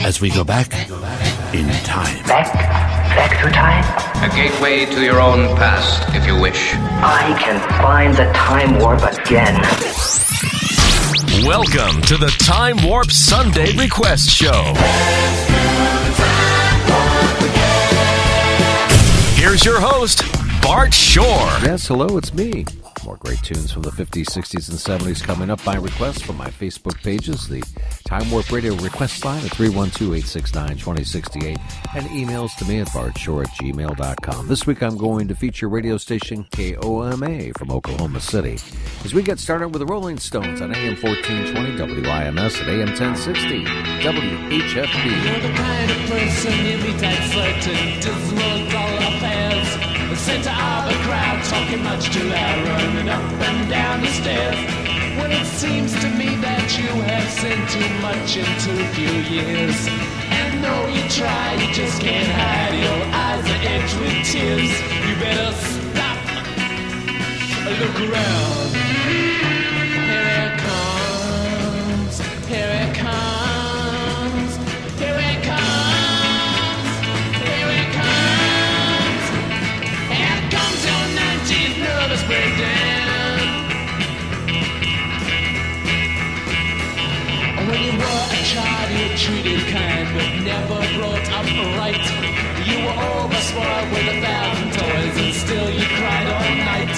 as we go back in time. Back through time? A gateway to your own past, if you wish. I can find the time warp again. Welcome to the Time Warp Sunday Request Show. Here's your host, Bart Shore. Yes, hello, it's me. More great tunes from the 50s, 60s, and 70s coming up by request from my Facebook pages, the Time Warp Radio request line at 312-869-2068, and emails to me at bartshore@gmail.com. This week I'm going to feature radio station KOMA from Oklahoma City as we get started with the Rolling Stones on AM 1420 WIMS at AM 1060 WHFB. You're the kind of person you meet at certain dismal dull affairs. The center of a crowd talking much too loud, running up and down the stairs. Well, it seems to me that you have seen too much in too few years. And though you try, you just can't hide. Your eyes are edged with tears. You better stop. Look around. Here it comes. Here it comes. Here it comes. Here it comes. Here comes your 90s nervous breakdown. When you were a child, you were treated kind, but never brought up right. You were overspoiled with 1,000 toys, and still you cried all night.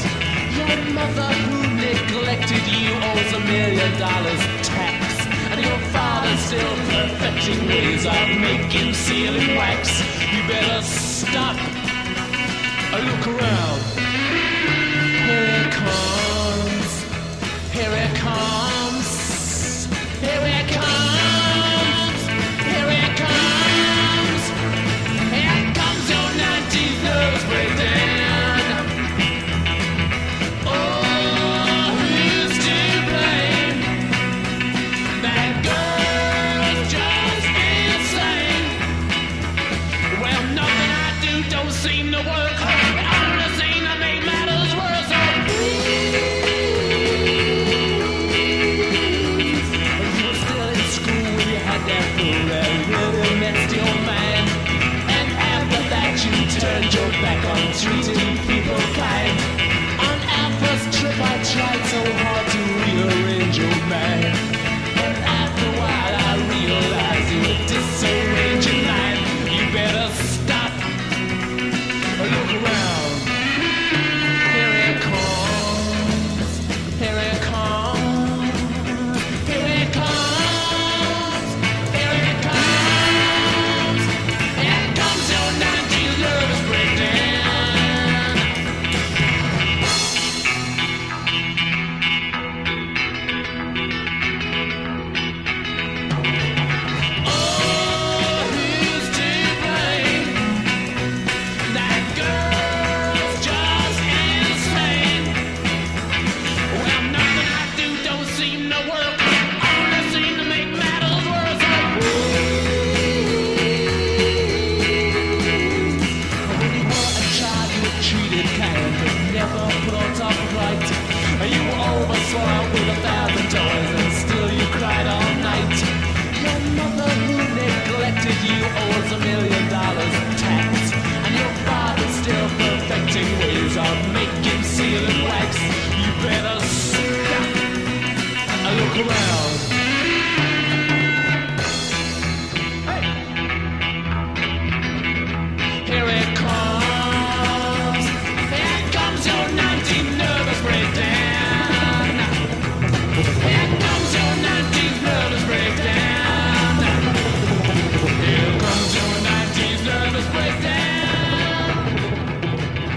Your mother, who neglected you, owes $1 million tax, and your father still perfecting ways of making sealing wax. You better stop. Look around. Here it comes. Here it comes. Here it comes. Here it comes. Here comes your 90s nervous breakdown. Oh, who's to blame? That girl's just insane. Well, nothing I do don't seem to work. I'm the same to make matters worse. Turned your back on treating people kind. On our first trip I tried so hard to rearrange your mind, and after a while I realized you were disarranging mine. You better stop. Look around. Here it comes. Here it comes. Here it comes. Here it comes. Here comes your 90s nervous breakdown. Oh, who's to blame? That girl's just insane. Well, nothing I do don't seem to work. Only seem to make matters worse. When you were a child, you were treated kind, but never brought up right. You were overswallowed with 1,000 toys, and still you cried all night. Your mother, who neglected you, owes $1 million tax, and your father still perfecting ways of making sealing wax. You better stop. Look around. Here it comes. Here comes your 90s nervous breakdown. Here comes your 90s nervous breakdown. Here comes your 90s nervous breakdown.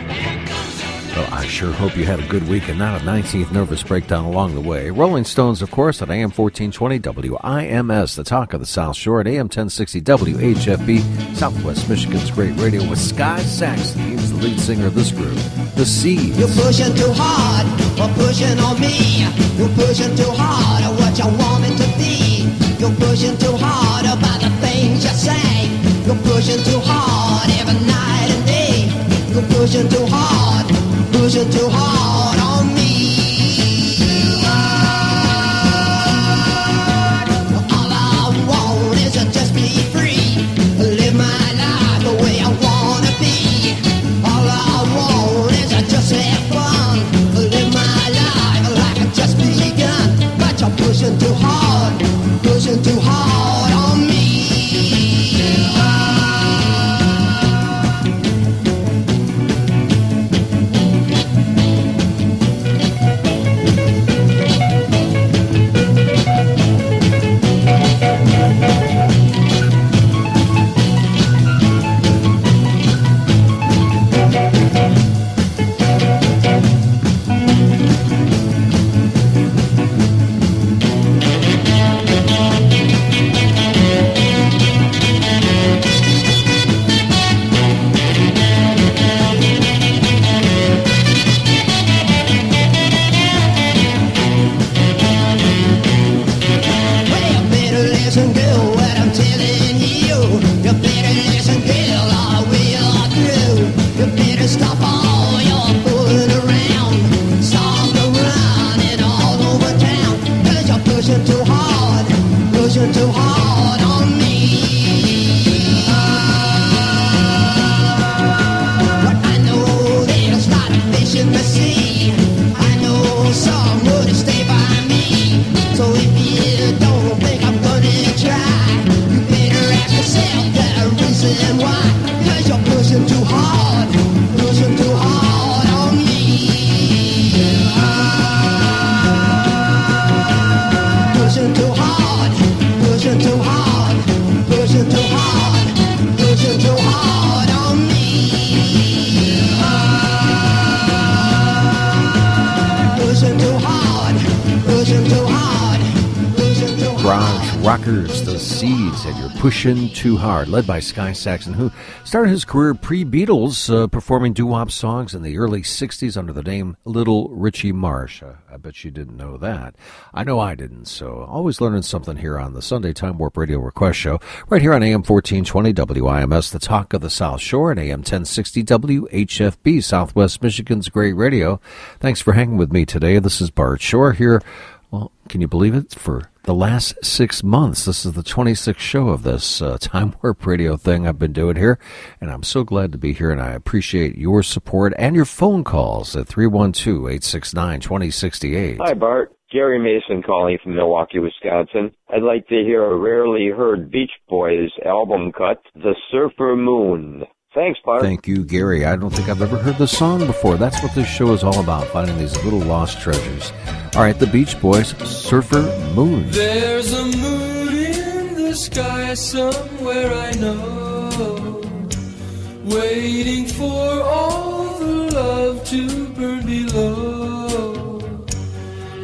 Here comes your 90s. Well, I sure hope you had a good week and not a 19th nervous breakdown along the way. Rolling Stones, of course, at AM 1420 WIMS, the talk of the South Shore, at AM 1060 WHFB, Southwest Michigan's great radio, with Sky Saxon. He's the lead singer of this group, The Seeds. You're pushing too hard, or pushing on me. You're pushing too hard, or what you want me to be. You're pushing too hard about the things you say. You're pushing too hard every night and day. You're pushing too hard on me. All I want is to just be free. listen, girl, what I'm telling you. You better listen, girl, or we are through. You better stop all your fooling around. Stop the running all over town. 'Cause you're pushing too hard on me. But I know they'll start fishing the sea. I know some would stay by me. So if you don't think I'm gonna try, you better ask yourself the reason why. 'Cause you're pushing too hard on me. Pushing too hard on me. Pushing too hard on me. Pushing too hard. Garage Rockers, The Seeds, and You're Pushing Too Hard, led by Sky Saxon, who started his career pre-Beatles, performing doo-wop songs in the early 60s under the name Little Richie Marsh. I bet you didn't know that. I know I didn't, so always learning something here on the Sunday Time Warp Radio Request Show, right here on AM 1420 WIMS, the talk of the South Shore, and AM 1060 WHFB, Southwest Michigan's Great Radio. Thanks for hanging with me today. This is Bart Shore here. Well, can you believe it? For the last 6 months, this is the 26th show of this Time Warp Radio thing I've been doing here, and I'm so glad to be here, and I appreciate your support and your phone calls at 312-869-2068. Hi, Bart. Gary Mason calling from Milwaukee, Wisconsin. I'd like to hear a rarely heard Beach Boys album cut, The Surfer Moon. Thanks, Bart. Thank you, Gary. I don't think I've ever heard the song before. That's what this show is all about, finding these little lost treasures. All right, the Beach Boys, Surfer Moon. There's a moon in the sky somewhere I know, waiting for all the love to burn below.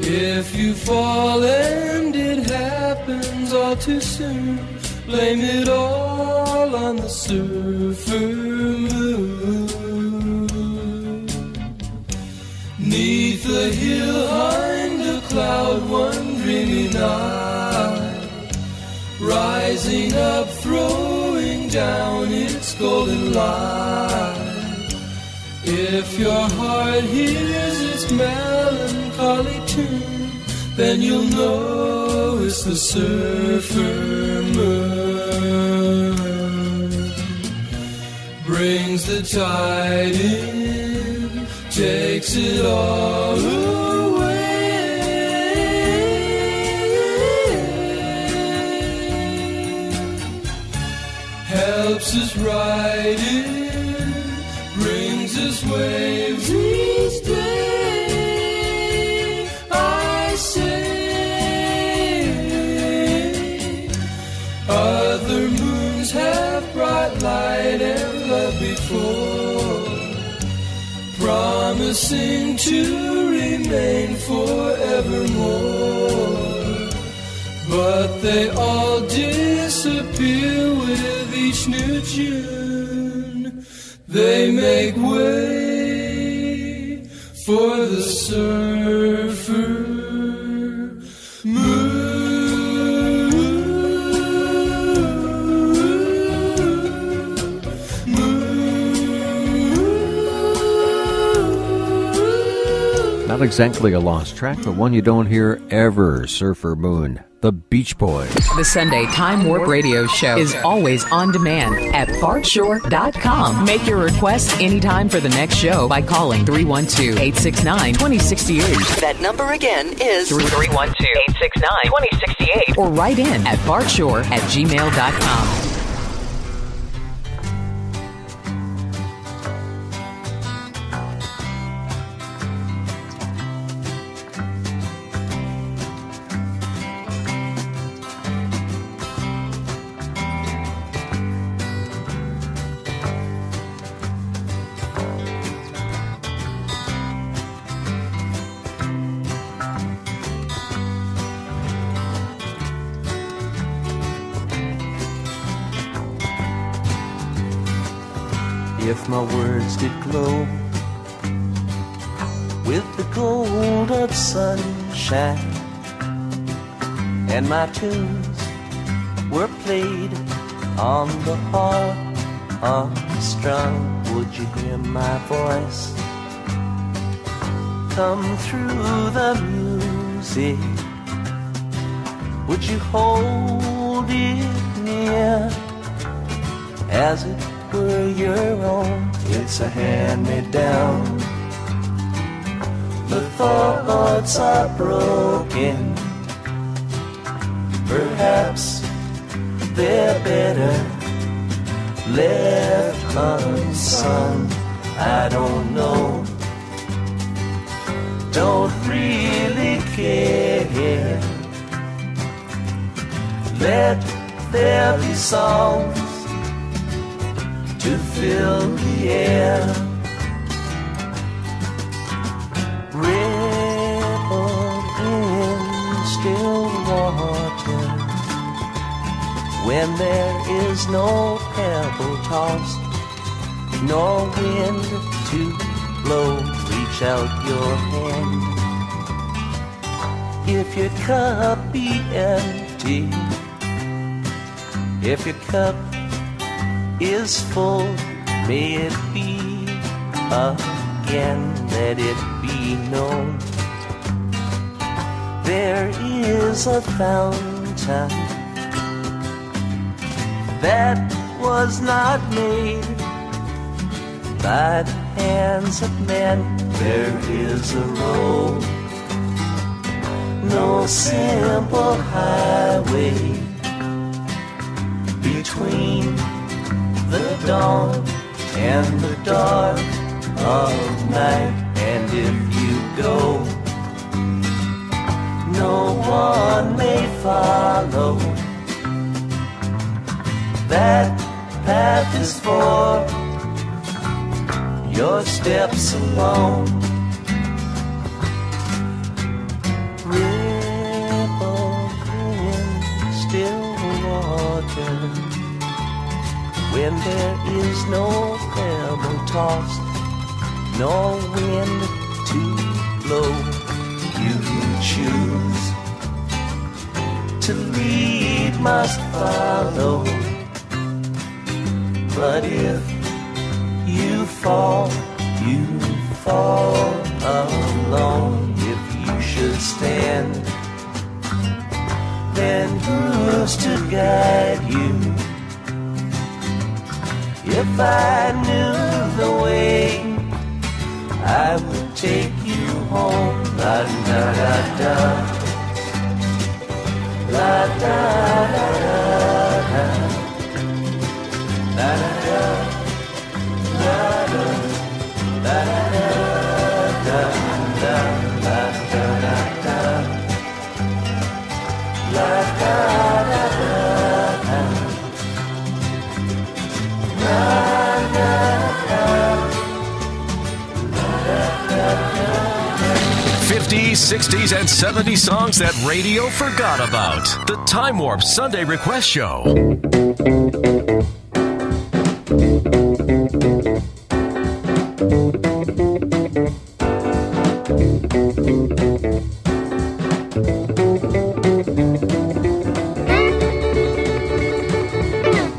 If you fall and it happens all too soon, blame it all on the surfer moon. 'Neath the hill behind a cloud one dreamy night, rising up, throwing down its golden light. If your heart hears its melancholy tune, then you'll know it's the surfer moon. Brings the tide in, takes it all away, helps us ride in, brings us waves each day. I say other moons have brought light and love before, promising to remain forevermore. But they all disappear with each new June. They make way for the surfer moon. Not exactly a lost track, but one you don't hear ever, Surfer Moon, the Beach Boys. The Sunday Time Warp Radio Show is always on demand at bartshore.com. Make your request anytime for the next show by calling 312-869-2068. That number again is 312-869-2068. Or write in at bartshore@gmail.com. If my words did glow with the gold of sunshine, and my tunes were played on the harp would you hear my voice come through the music? Would you hold it near as it were your own? It's a hand-me-down. The thoughts are broken. Perhaps they're better left unsung. I don't know. Don't really care. Let there be songs to fill the air. Ripple in still water when there is no pebble tossed, nor wind to blow. Reach out your hand. If your cup be empty, if your cup is full, may it be again, let it be known. There is a fountain that was not made by the hands of men. There is a road, no simple highway between the dawn and the dark of night. And if you go, no one may follow. That path is for your steps alone. Ripple in still water when there is no pebble tossed, no wind to blow. You choose to lead, must follow. But if you fall alone. If you should stand, then who's to guide you? If I knew the way, I would take you home. La da da da, la da da da da, la da da, la da da da da da, la da da da, la da da da da, la da da. 50s, 60s, and 70s songs that radio forgot about. The Time Warp Sunday Request Show.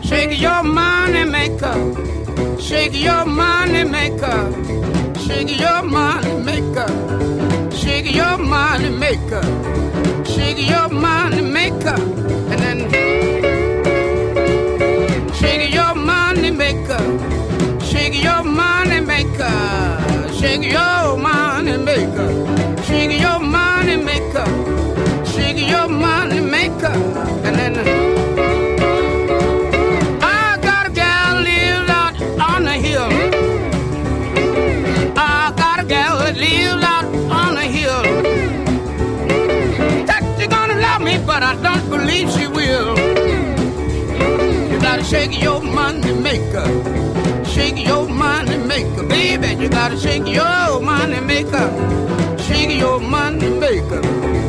Shake your money maker. Shake your money maker. Shake your money maker. Shake your money maker, shake your money maker, and then shake your money maker, shake your money maker, shake your money maker, shake your money maker, shake your money maker, and then I got a gal lives out on the hill. I got a gal that lives out on the hill. That she's gonna love me, but I don't believe she will. You gotta shake your money maker, shake your money maker, baby. You gotta shake your money maker, shake your money maker.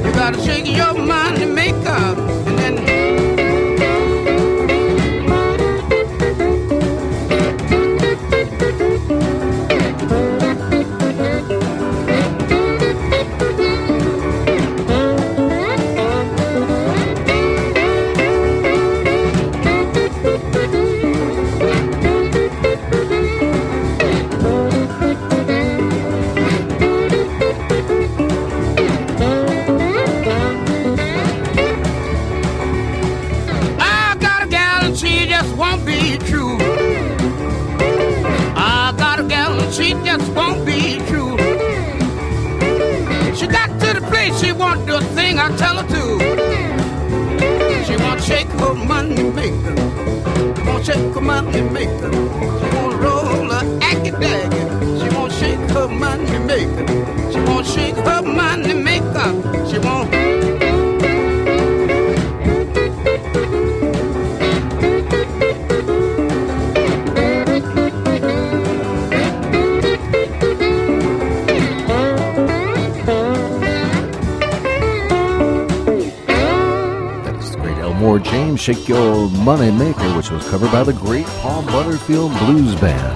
You gotta shake your money maker, and then. I tell her to. She won't shake her money maker. She won't shake her money maker. She won't roll her acky-daggy. She won't shake her money maker. She won't shake her money maker. She won't. Elmore James, Shake Your Money Maker, which was covered by the great Paul Butterfield Blues Band.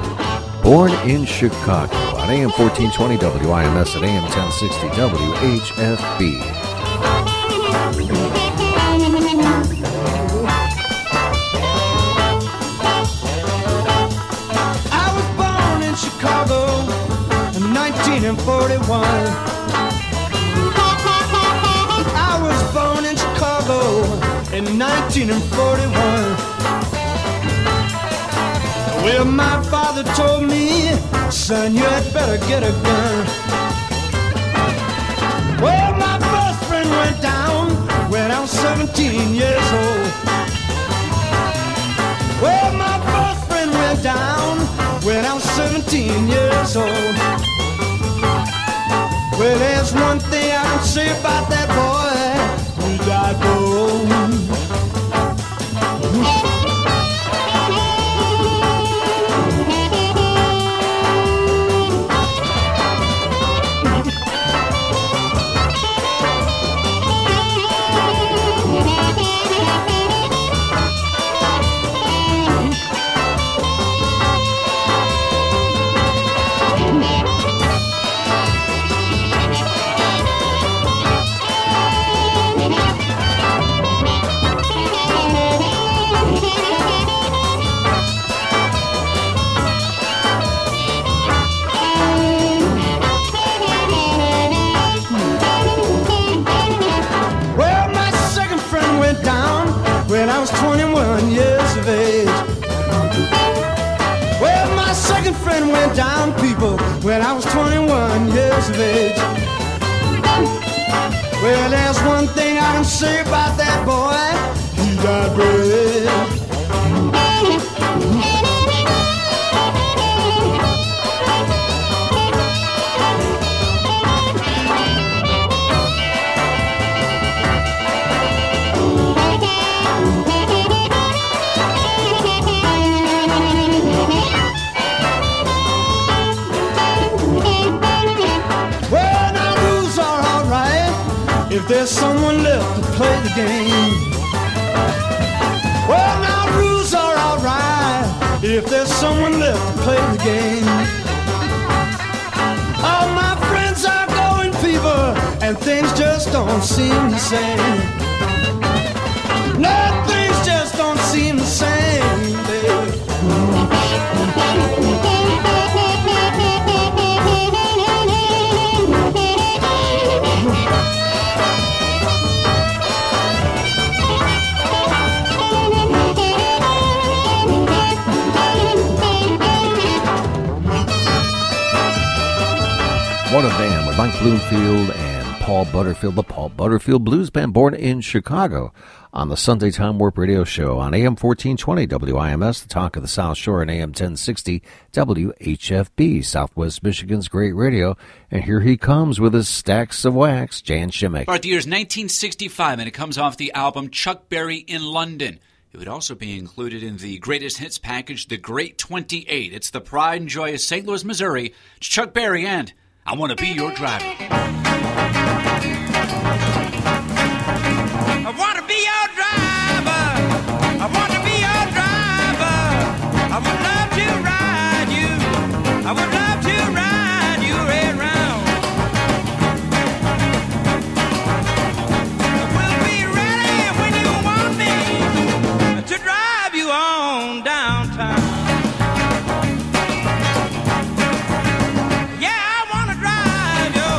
Born in Chicago on AM 1420 WIMS at AM 1060 WHFB. I was born in Chicago in 1941. I was born in Chicago in 1941. Well, my father told me, son, you had better get a gun. Well, my first friend went down when I was 17 years old. Well, my first friend went down when I was 17 years old. Well, there's one thing I can say about that boy. He died broke. When I was 21 years of age. Well, my second friend went down, people, when I was 21 years of age. Well, there's one thing I can say about that boy. He died brave. If there's someone left to play the game. Well, now rules are alright if there's someone left to play the game. All my friends are going fever and things just don't seem the same. No, things just don't seem the same, baby. What a band with Mike Bloomfield and Paul Butterfield, the Paul Butterfield Blues Band, born in Chicago on the Sunday Time Warp Radio Show on AM 1420 WIMS, the talk of the South Shore, and AM 1060 WHFB, Southwest Michigan's great radio. And here he comes with his stacks of wax, Jan Shimmick. All right, the year's 1965, and it comes off the album Chuck Berry in London. It would also be included in the greatest hits package, The Great 28. It's the pride and joy of St. Louis, Missouri. It's Chuck Berry and I Want to Be Your Driver. I want to be your driver. I want to be your driver. I would love to ride you. I would love to ride you right round. We'll be ready when you want me to drive you on downtown. Yeah, I want to drive you.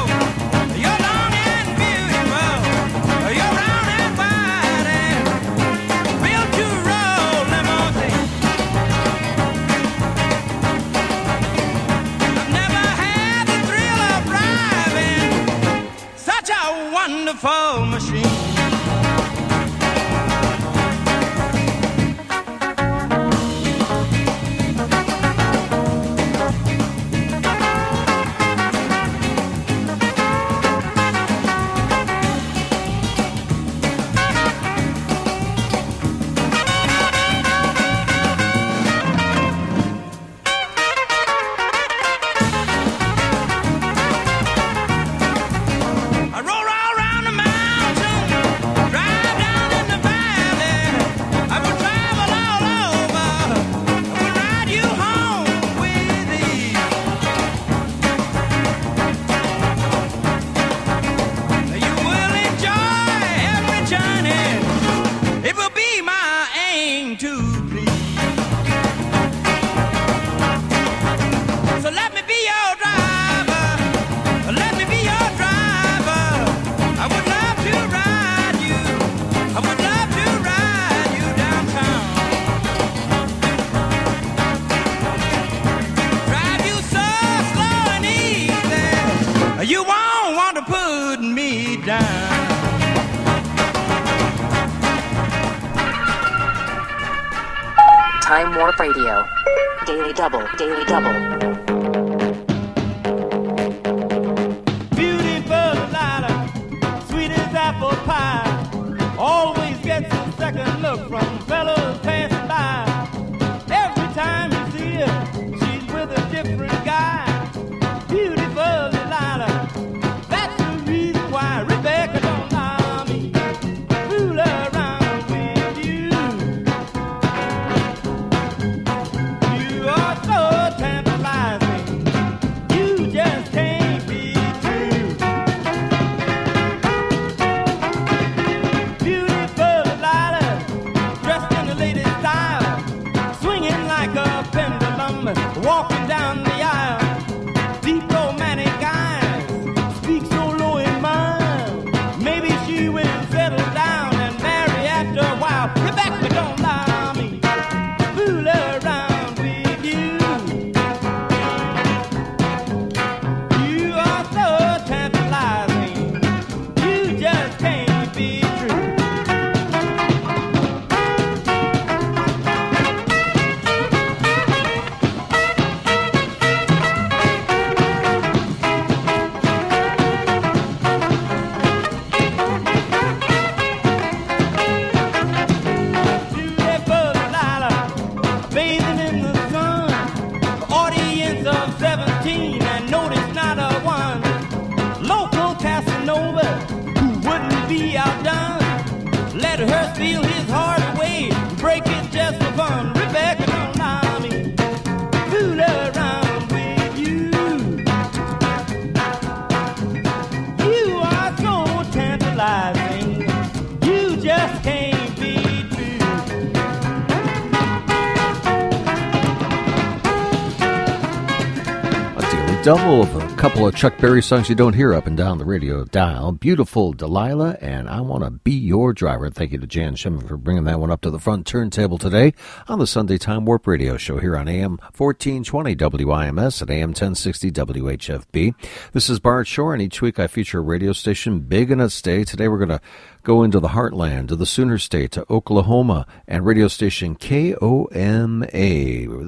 Time Warp Radio. Daily Double, Daily Double. Beautiful Delilah, sweet as apple pie, always gets a second look from fellows passing by. Every time you see her, she's with a different guy. Beautiful Delilah, that's the reason why Rebecca don't lie me. Fool around with you. You are so tantalizing, you just can't be true. Beautiful Delilah, dressed in the latest style, swinging like a pendulum, walking down the aisle. Deep romantic eyes, speak so low in mind. Maybe she will settle down and marry after a while. Rebecca don't lie me, fool around with you. You are so tantalizing, you just can't be true. Beautiful Delilah, bathing in the sun, audience of 17 and notice not a one. Local Casanova who wouldn't be outdone. Let her steal his heart away, break it just for fun. Rebecca don't lie me, fool around with you. You are so tantalizing, you just can't be true. A daily double of a couple of Chuck Berry songs you don't hear up and down the radio dial. Beautiful Delilah and I Want to Be Your Driver. Thank you to Jan Shimon for bringing that one up to the front turntable today on the Sunday Time Warp Radio Show here on AM 1420 WIMS and AM 1060 WHFB. This is Bart Shore, and each week I feature a radio station big in its day. Today we're going to go into the heartland, to the Sooner State, to Oklahoma, and radio station KOMA.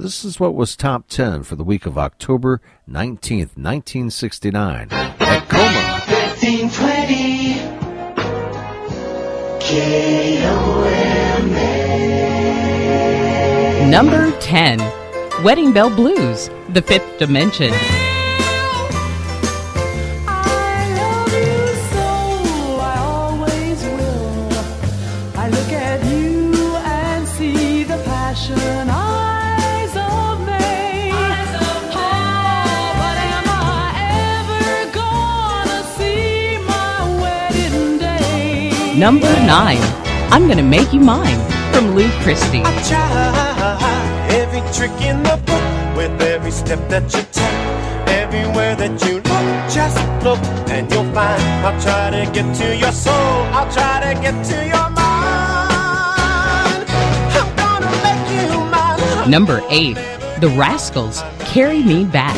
This is what was top 10 for the week of October 19th, 1969. Tacoma. 1520 KOMA. Number 10. Wedding Bell Blues, The Fifth Dimension. Eyes of May. But am I ever gonna see my wedding day? Number 9. I'm Gonna Make You Mine, from Lou Christie. I try every trick in the book with every step that you take. Everywhere that you look, just look and you'll find. I'll try to get to your soul. I'll try to get to your mind. I'm gonna make you mine. Number 8. The Rascals, Carry Me Back.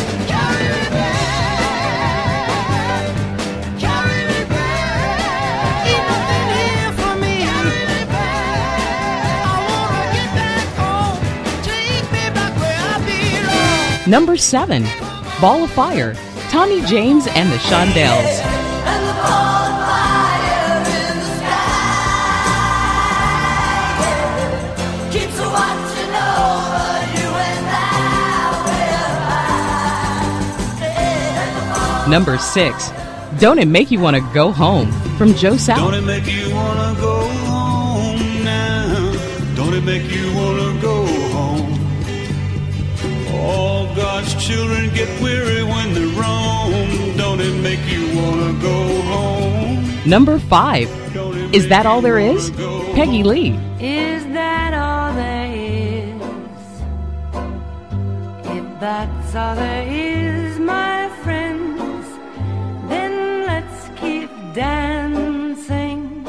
Number 7. Ball of Fire, Tommy James and the Shondells. Number 6. Don't It Make You Want to Go Home, from Joe South. Don't it make you want to go home now? Don't it make you want to go home? All God's children get weary when they roam. Don't it make you want to go home? Number 5. Is That All There Is? Peggy Lee. Is that all there is? If that's all there is, my friends, then let's keep dancing.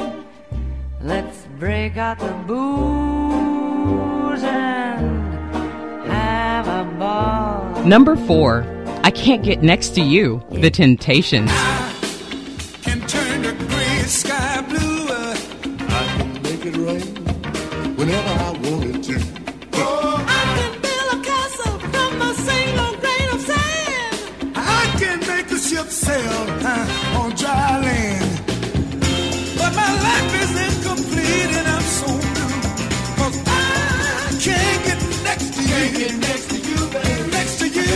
Let's break out the booze and have a ball. Number 4. I Can't Get Next to You, The Temptations. Can turn the gray sky blue. I can make it rain whenever I wanted to. Oh, I can't get next to you, baby. Next to you. I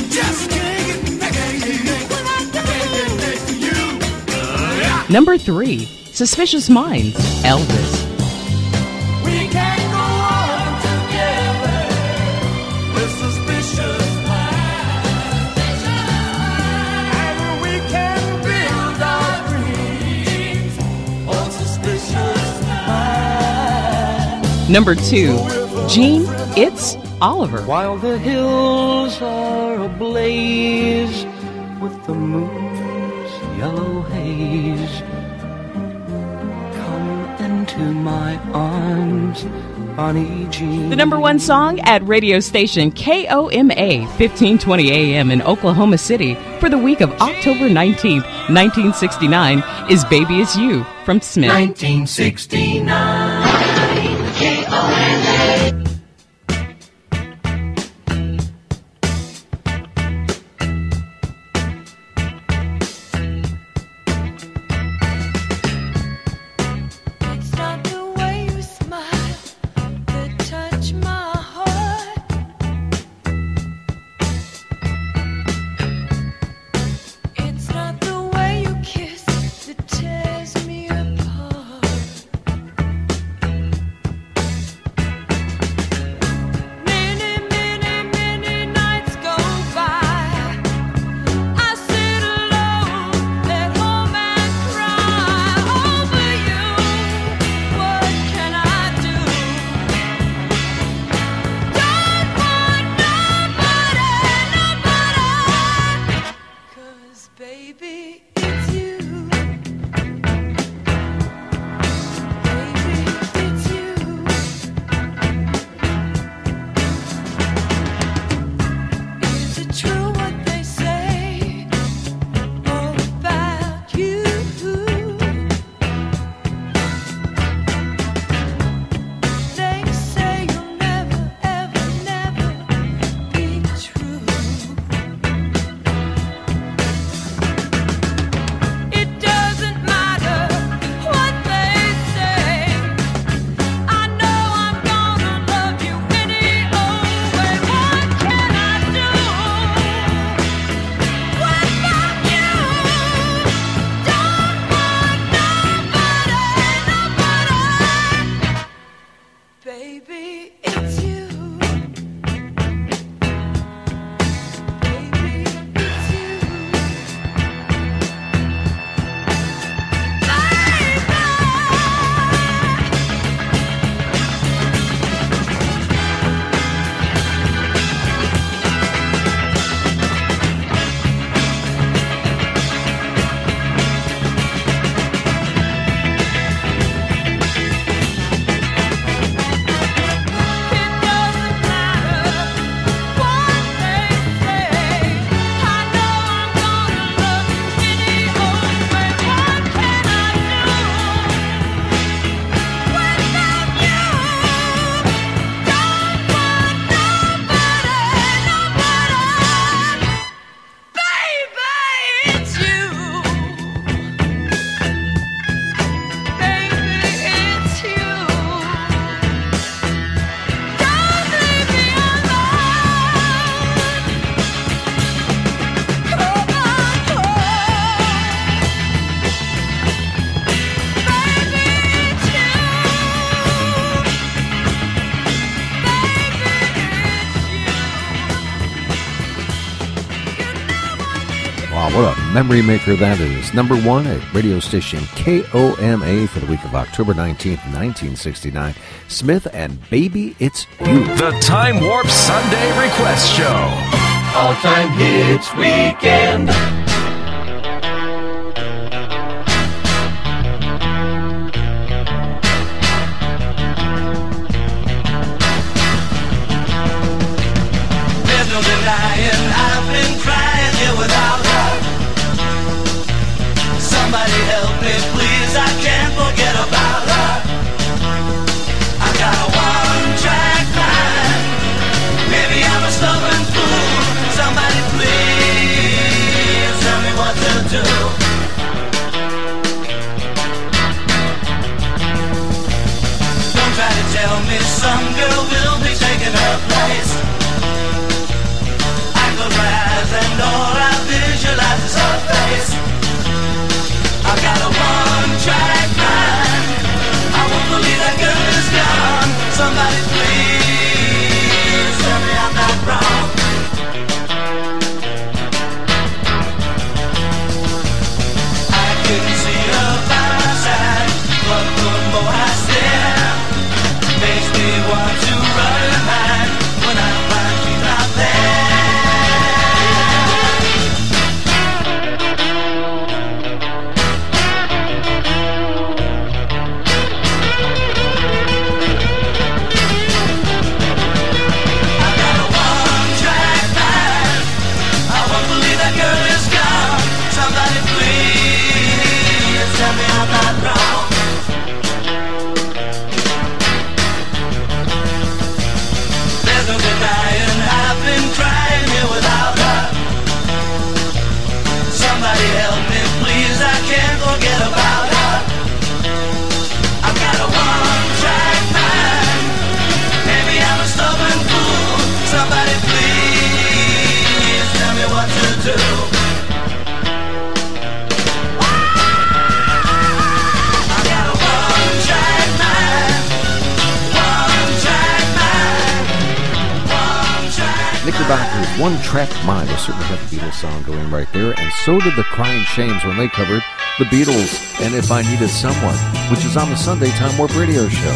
just can't get next to you. I can't get next to you. Number 3, Suspicious Minds, Elvis. We can go on together with suspicious minds. And we can build our dreams on suspicious minds. Number 2, Gene, It's Oliver. While the hills are ablaze with the moon's yellow haze, come into my arms, Bonnie Jean. The number 1 song at radio station KOMA 1520 AM in Oklahoma City for the week of October 19th, 1969 is Baby It's You from Smith. 1969, KOMA. What a memory maker that is. Number 1 at radio station KOMA for the week of October 19th, 1969. Smith and Baby It's You. The Time Warp Sunday Request Show. All-time hits weekend. There's no denying I've been crying here without her. Somebody help me, please, I can't forget about her. I got a one-track mind. Maybe I'm a stubborn fool. Somebody please tell me what to do. Don't try to tell me some girl will be taking her place. Knickerbocker's One Track Mind. They certainly had the Beatles song going right there, and so did the Crying Shames when they covered the Beatles and If I Needed Someone, which is on the Sunday Time Warp Radio Show.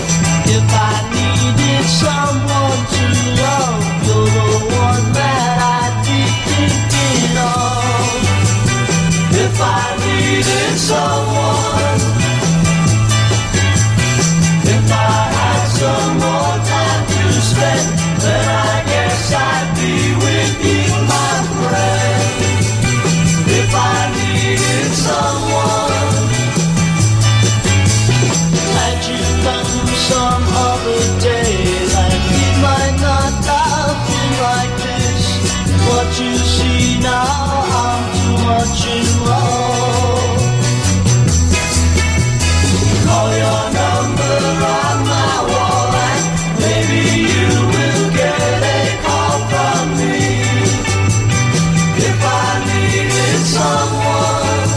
If I needed someone to love, you're the one that I'd be thinking of. If I needed someone, if I had some more time to spend, then I guess I'd be with you, my friend. If I needed someone, had you come some other day, and it might not have been like this. What you see now, I'm too much in love. Call your number on my wall, and maybe you will get a call from me. If I needed someone,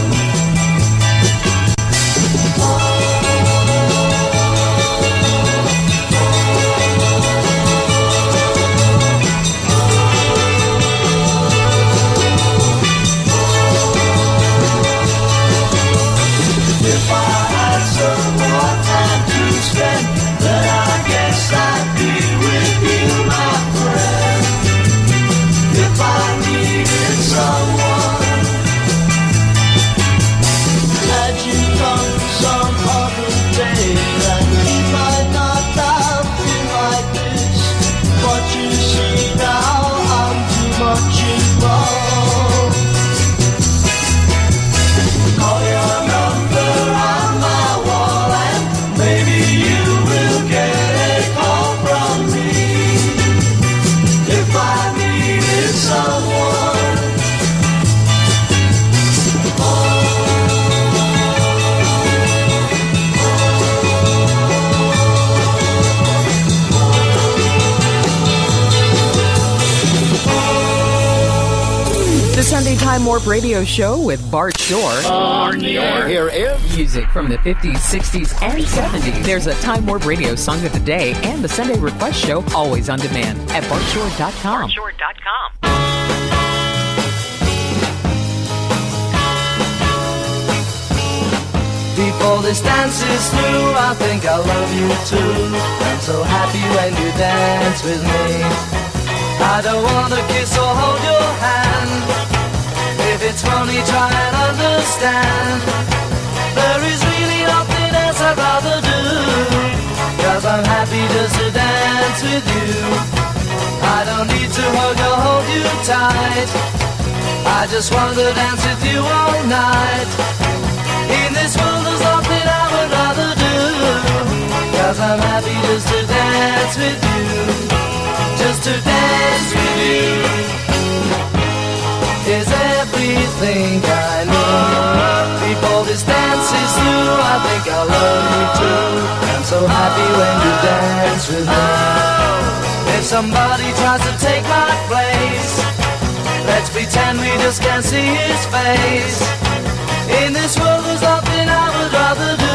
if I had some more time to spend, then I guess I'd be with you, my friend. If I needed someone, had you come some other day, and it might not have been like this. What you see now, I'm too much involved. Call your number on my wall, and maybe you will get a call from me. If I needed someone, The Sunday Time Warp Radio Show with Bart Shore. Here is Music from the 50s, 60s, and 70s. There's a Time Warp Radio Song of the Day and the Sunday Request Show, always on demand at bartshore.com. before this dance is through, I think I love you too. I'm so happy when you dance with me. I don't want to kiss or hold your hand. If it's funny, try and understand. There is really nothing else I'd rather do, 'cause I'm happy just to dance with you. I don't need to hug or hold you tight. I just want to dance with you all night. In this world there's nothing I would rather do, 'cause I'm happy just to dance with you. Just to dance with you is everything I need. Before this dance is through, I think I love you too. I'm so happy when you dance with me. If somebody tries to take my place, let's pretend we just can't see his face. In this world there's nothing I would rather do,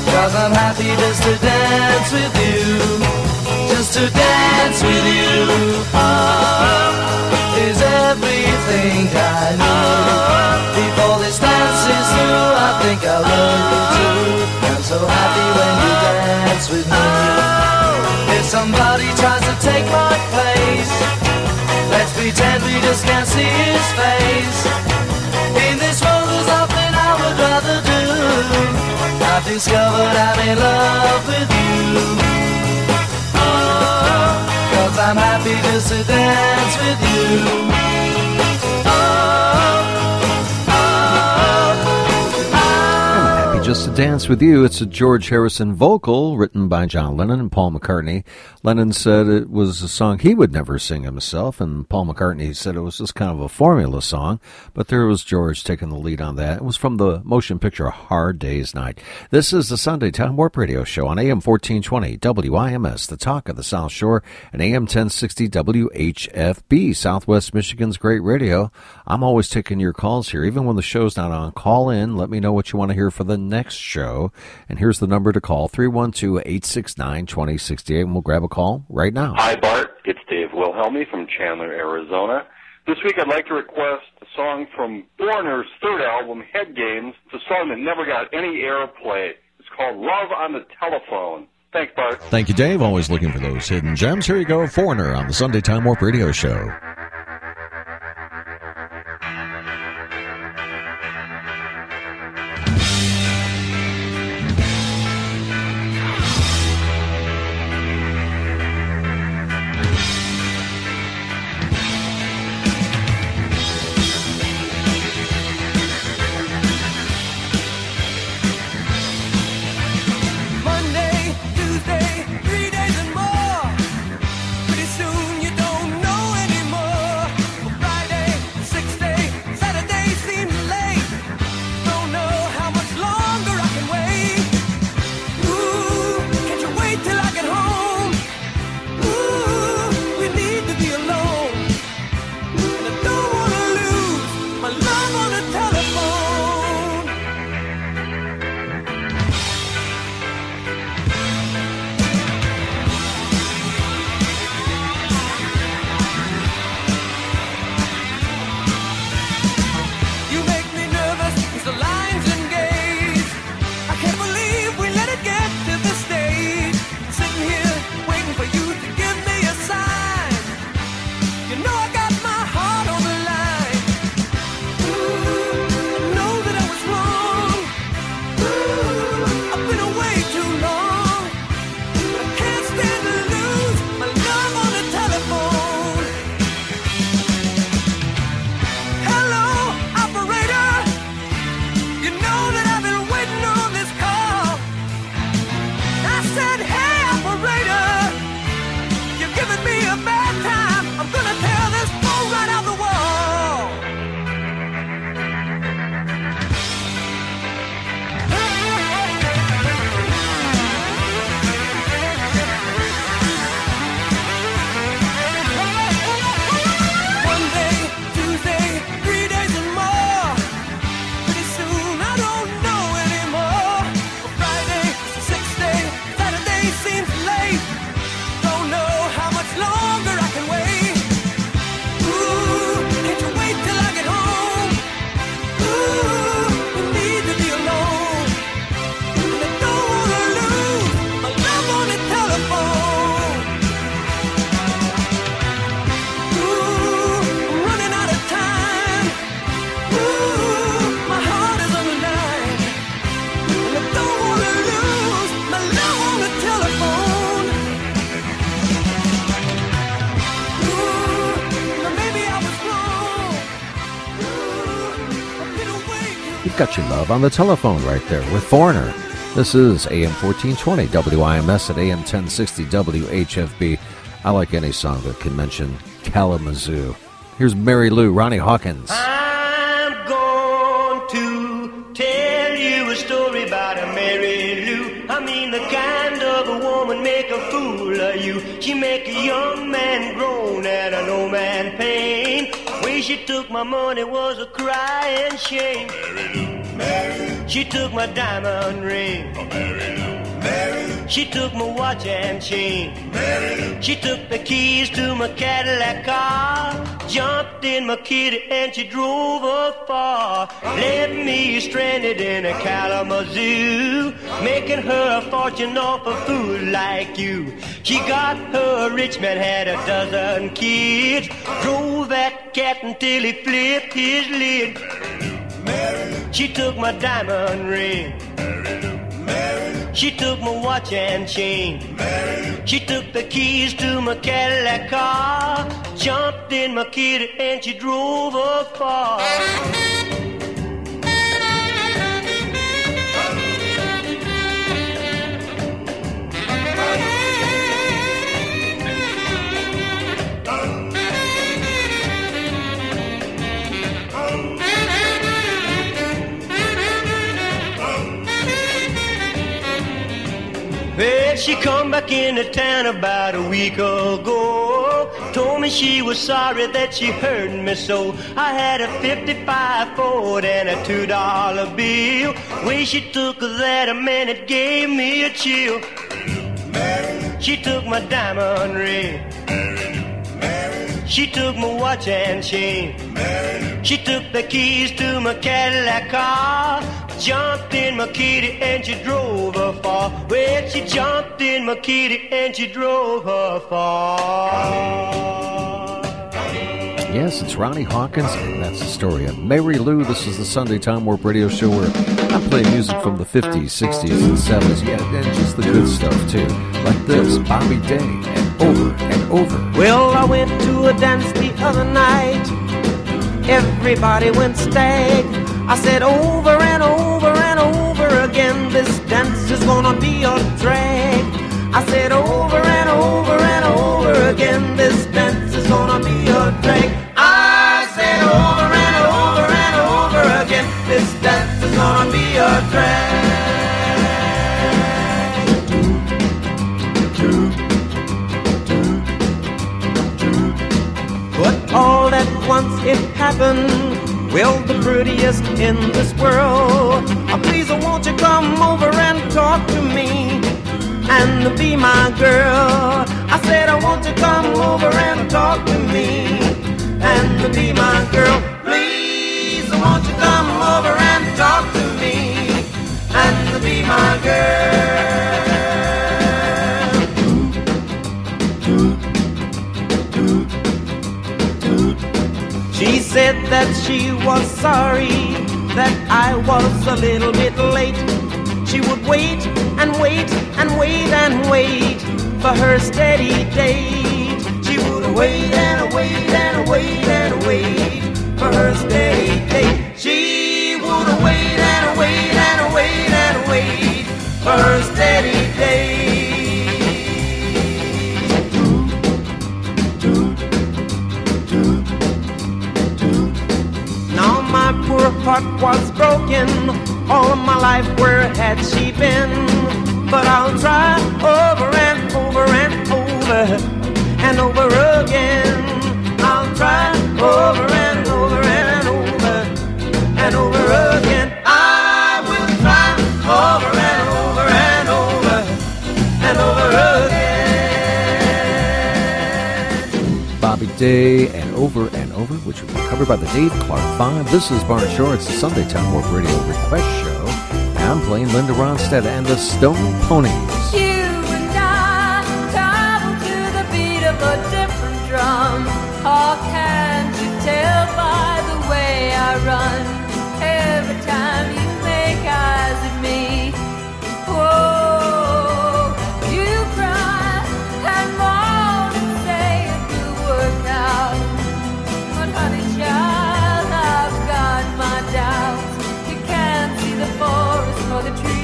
'cause I'm happy just to dance with you. Just to dance with you is everything I need. Before this dance is through, I think I love you too. I'm so happy when you dance with me. If somebody tries to take my place, let's pretend we just can't see his face. In this world there's nothing I would rather do. I've discovered I'm in love with you. 'Cause I'm happy just to dance with you. Just to Dance With You. It's a George Harrison vocal written by John Lennon and Paul McCartney. Lennon said it was a song he would never sing himself, and Paul McCartney said it was just kind of a formula song, but there was George taking the lead on that. It was from the motion picture Hard Day's Night. This is the Sunday Time Warp Radio Show on AM 1420 WIMS, the talk of the South Shore, and AM 1060 WHFB, Southwest Michigan's great radio. I'm always taking your calls here, even when the show's not on. Call in, let me know what you want to hear for the next show, and here's the number to call, 312-869-2068, and we'll grab a call right now. Hi, Bart. It's Dave Wilhelm. Wilhelmi from Chandler, Arizona. This week I'd like to request a song from Foreigner's third album, Head Games. It's a song that never got any airplay. It's called Love on the Telephone. Thanks, Bart. Thank you, Dave. Always looking for those hidden gems. Here you go, Foreigner on the Sunday Time Warp Radio Show. Got Your Love on the Telephone right there with Foreigner. This is AM 1420 WIMS at AM 1060 WHFB. I like any song that can mention Kalamazoo. Here's Mary Lou, Ronnie Hawkins. I'm going to tell you a story about a Mary Lou. I mean the kind of a woman make a fool of you. She make a young man groan and an old man pain. Way she took my money was a crying shame. Mary Lou. She took my diamond ring. She took my watch and chain. She took the keys to my Cadillac car. Jumped in my kitty and she drove far. Left me stranded in a Kalamazoo, making her a fortune off a fool like you. She got her a rich man, had a dozen kids. Drove that cat until he flipped his lid. She took my diamond ring. She took my watch and chain. She took the keys to my Cadillac car. Jumped in my kitty and she drove far. Well, she come back into town about a week ago. Told me she was sorry that she hurt me so. I had a 55 Ford and a $2 bill. Way she took that, a man, it gave me a chill. She took my diamond ring. She took my watch and chain. She took the keys to my Cadillac car. Jumped in my kitty and she drove her far. Well, she jumped in my kitty and she drove her far. Yes, it's Ronnie Hawkins, and that's the story of Mary Lou. This is the Sunday Time Warp Radio Show where I'm playing music from the 50s, 60s, and 70s. Yeah, and just the good stuff, too. Like this, Bobby Day, and Over and Over. Well, I went to a dance the other night. Everybody went stag. I said over and over and over again, this dance is gonna be a drag. I said over and over and over again, this dance is gonna be a drag. I said over and over and over again, this dance is gonna be a drag. But all at once it happened. Well, the prettiest in this world. Please, won't you come over and talk to me and be my girl? I said, I want you to come over and talk to me and be my girl. Please, won't you come over and talk to me and be my girl? She said that she was sorry that I was a little bit late. She would wait and wait and wait and wait for her steady date. She would wait and wait and wait and wait for her steady date. She would wait and wait and wait and wait for her steady date. Now my poor heart was broken. All of my life, where had she been? But I'll try over and over and over and over again. I'll try over and over and over and over again. I will try over and over and over and over again. Bobby Day and Over, which will be covered by the Dave Clark 5. This is Barn Shore. It's the Sunday Time Warp Radio Request Show. And I'm playing Linda Ronstadt and the Stone Ponies. You and I travel to the beat of a different drum. How can't you tell by the way I run? Every time you make eyes at me, whoa, you cry and moan and say it will work out. But honey child, I've got my doubts. You can't see the forest for the trees.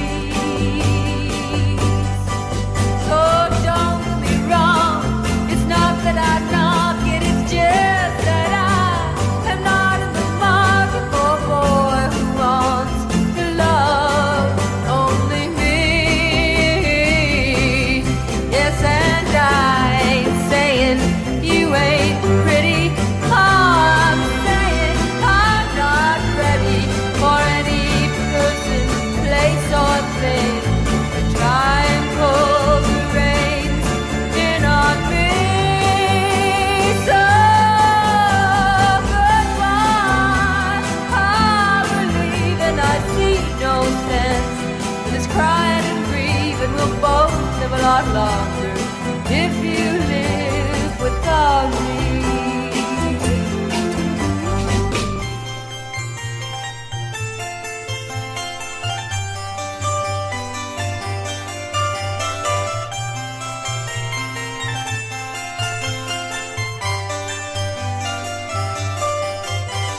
So don't get me wrong, it's not that I knock it, it's just that I am not in the market for a boy who wants to love only me. Yes, and I ain't saying you ain't pretty. I'm saying I'm not ready for any person, place, or thing to try and pull the reins in on me. So goodbye, I believe and I see no sense in this crying and grieving. We'll both live a lot longer if you live without me.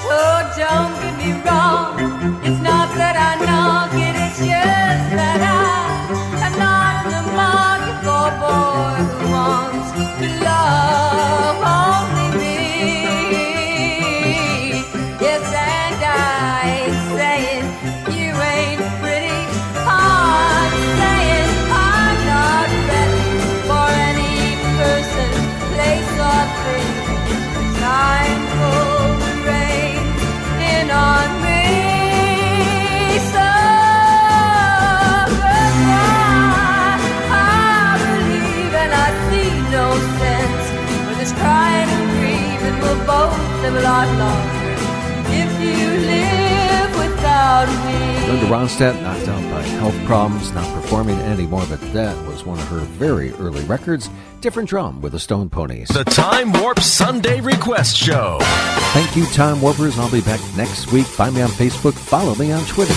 So don't get me wrong, it's not that I knock it, it's just that I am not in the market for a boy who wants to love only me. Yes, and I ain't saying you ain't pretty. I'm saying I'm not ready for any person, place, or thing. Time for the rain in on me. both live a lot longer if you live without me. Linda Ronstadt knocked out by health problems, not performing anymore, but that was one of her very early records. Different Drum with the Stone Ponies. The Time Warp Sunday Request Show. Thank you, Time Warpers. I'll be back next week. Find me on Facebook. Follow me on Twitter.